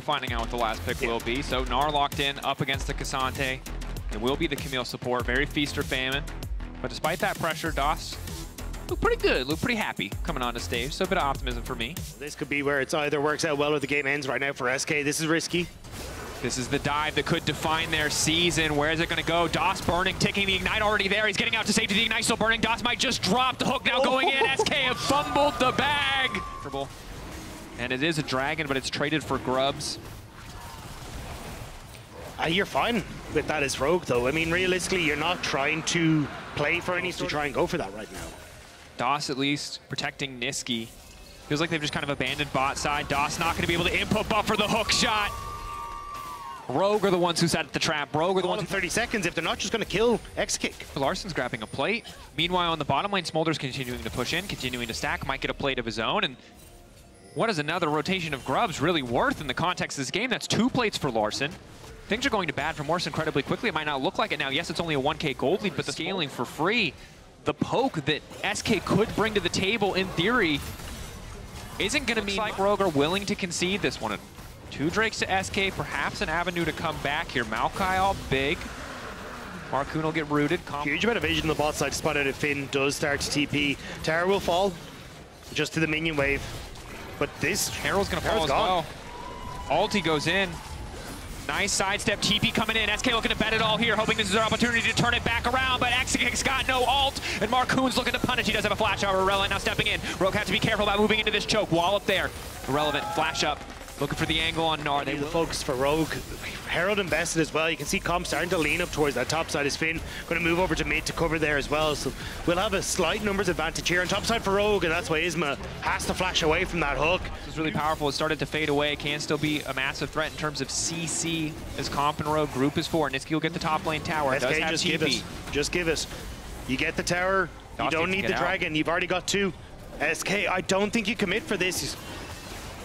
finding out what the last pick will be. So Gnar locked in up against the K'Sante. It will be the Camille support, very feast or famine. But despite that pressure, DOS look pretty good, look pretty happy coming onto stage. So a bit of optimism for me. This could be where it's either works out well or the game ends right now for SK. This is risky. This is the dive that could define their season. Where is it going to go? DOS burning, taking the Ignite already there. He's getting out to safety. The Ignite still burning. DOS might just drop the hook now going in. SK have fumbled the bag. And it is a dragon, but it's traded for grubs. You're fine with that as Rogue, though. I mean, realistically, you're not trying to play for any to try and go for that right now. DOS at least protecting Niski. Feels like they've just kind of abandoned bot side. DOS not going to be able to input buffer the hook shot. Rogue are the ones who set the trap. Rogue are the ones in 30 seconds if they're not just going to kill X-Kick. Larsen's grabbing a plate. Meanwhile, on the bottom lane, Smolder's continuing to push in, continuing to stack, might get a plate of his own. And what is another rotation of grubs really worth in the context of this game? That's 2 plates for Larsen. Things are going to bad for Morse incredibly quickly. It might not look like it now. Yes, it's only a 1K gold lead, but the scaling for free. The poke that SK could bring to the table, in theory, isn't going to mean like Rogue are willing to concede this one. 2 Drakes to SK, perhaps an avenue to come back here. Maokai all big. Marcoon will get rooted. Huge amount of vision on the bot side to spot out if Finn does start to TP. Tower will fall just to the minion wave. But this Herald's going to fall as well. Ulti goes in. Nice sidestep, TP coming in. SK looking to bet it all here, hoping this is their opportunity to turn it back around, but X-Kick's got no ult, and Marcoon's looking to punish. He does have a flash over. Irrelevant now stepping in. Rogue has to be careful about moving into this choke. Wall up there. Irrelevant, flash up. Looking for the angle on Gnar. They the focus for Rogue. Herald invested as well. You can see Comp starting to lean up towards that top side. Is Finn going to move over to mid to cover there as well? So we'll have a slight numbers advantage here on top side for Rogue, and that's why Isma has to flash away from that hook. This is really powerful. It started to fade away. Can still be a massive threat in terms of CC as Comp and Rogue group is 4. Niski will get the top lane tower. SK, does have just TP. give us. Just give us. You get the tower. You don't need the dragon. You've already got 2. SK, I don't think you commit for this.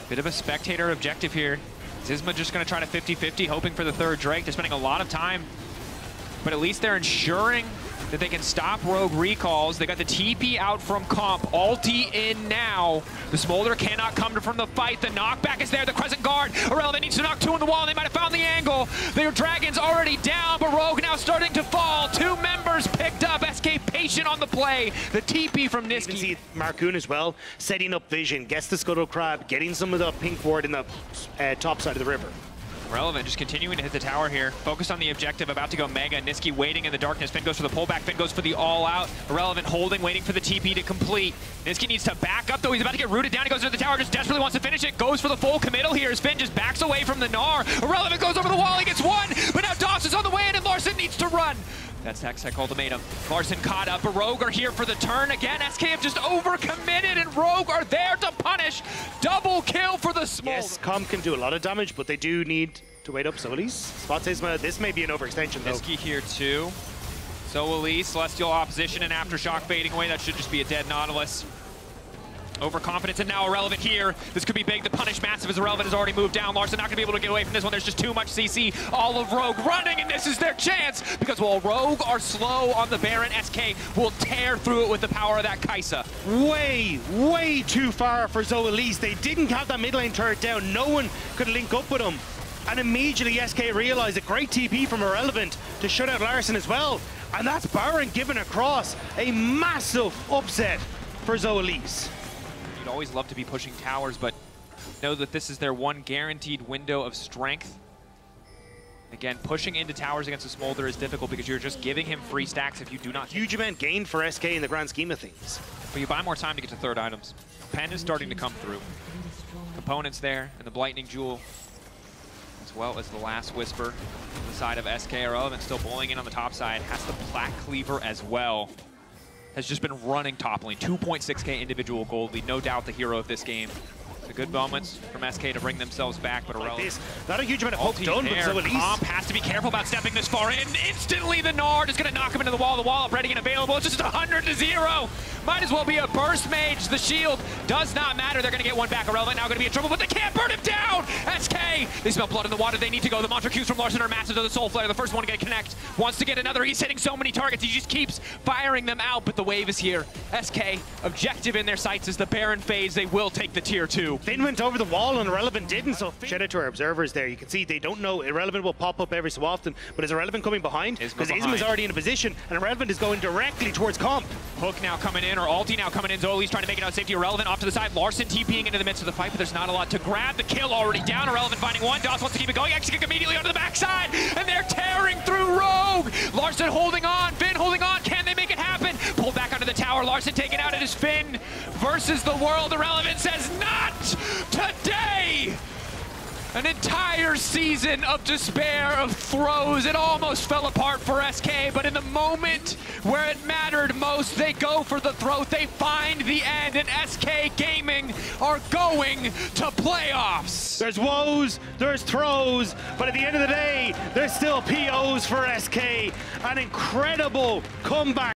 Bit of a spectator objective here. Zizma just going to try to 50-50, hoping for the 3rd Drake. They're spending a lot of time, but at least they're ensuring that they can stop Rogue recalls. They got the TP out from Comp. Ulti in now. The Smolder cannot come from the fight. The knockback is there. The Crescent Guard. Irrelevant needs to knock 2 on the wall. They might have found the angle. Their Dragon's already down, but Rogue now starting to fall. 2 members picked up. SK patient on the play. The TP from Niski. You can see Marcoon as well, setting up vision, gets the Scuttle Crab, getting some of the pink ward in the top side of the river. Relevant just continuing to hit the tower here. Focused on the objective, about to go mega. Niski waiting in the darkness. Finn goes for the pullback. Finn goes for the all-out. Irrelevant holding, waiting for the TP to complete. Niski needs to back up, though. He's about to get rooted down. He goes into the tower, just desperately wants to finish it. Goes for the full committal here as Finn just backs away from the Gnar. Irrelevant goes over the wall. He gets 1, but now DOS is on the way in, and Larsen needs to run. That's Hextech ultimatum. Larsen caught up, but Rogue are here for the turn again. SK have just overcommitted, and Rogue are there to punish. Double kill for the Smolder. Yes, Comp can do a lot of damage, but they do need to wait up. So Elise spots Isma. This may be an overextension, though. Niski here, too. So Elise, Celestial opposition, and Aftershock fading away. That should just be a dead Nautilus. Overconfidence, and now Irrelevant here. This could be big. The punish massive as Irrelevant has already moved down. Larsen not going to be able to get away from this one. There's just too much CC. All of Rogue running, and this is their chance. Because while Rogue are slow on the Baron, SK will tear through it with the power of that Kaisa. Way too far for Zoelise. They didn't have that mid lane turret down. No one could link up with them. And immediately SK realized a great TP from Irrelevant to shut out Larsen as well. And that's Baron given across. A massive upset for Zoelise. You'd always love to be pushing towers, but know that this is their one guaranteed window of strength. Again, pushing into towers against a Smolder is difficult because you're just giving him free stacks if you do not. Huge amount gained for SK in the grand scheme of things. But you buy more time to get to 3rd items. Pen is starting to come through. Components there, and the Blightning Jewel, as well as the Last Whisper on the side of SK. Irrelevant still bowling in on the top side. Has the Black Cleaver as well. Has just been running top lane. 2.6K individual gold lead. No doubt the hero of this game. The good moments from SK to bring themselves back, but Irrelevant. Not a huge amount of poke done, but Zoelise. Comp has to be careful about stepping this far in. Instantly, the Gnar is going to knock him into the wall. The wall up, ready and available. It's just 100-0. Might as well be a burst mage. The shield does not matter. They're going to get one back. Irrelevant now going to be in trouble, but they can't burn him down. SK They smell blood in the water. They need to go. The Mantra Qs from Larssen are massive to the Soul Flare. The first one to get connect. Wants to get another. He's hitting so many targets. He just keeps firing them out, but the wave is here. SK, objective in their sights is the Baron phase. They will take the tier 2. Finn went over the wall and Irrelevant didn't, so shout out to our observers there. You can see they don't know. Irrelevant will pop up every so often, but is Irrelevant coming behind? Because Isma is already in a position, and Irrelevant is going directly towards Comp. Hook now coming in, or Alti now coming in. Zoe's trying to make it out safety. Irrelevant off to the side. Larssen TPing into the midst of the fight, but there's not a lot to grab. The kill already down. Irrelevant finding one. Doss wants to keep it going. Execute immediately onto the backside, and they're tearing through Rogue. Larssen holding on. Finn holding on. Can they make it happen? Pulled back onto the tower. Larssen taken out. It is Finn versus the world. Irrelevant says, not today! An entire season of despair, of throws. It almost fell apart for SK, but in the moment where it mattered most, they go for the throat. They find the end, and SK Gaming are going to playoffs. There's woes, there's throws, but at the end of the day, there's still POs for SK. An incredible comeback.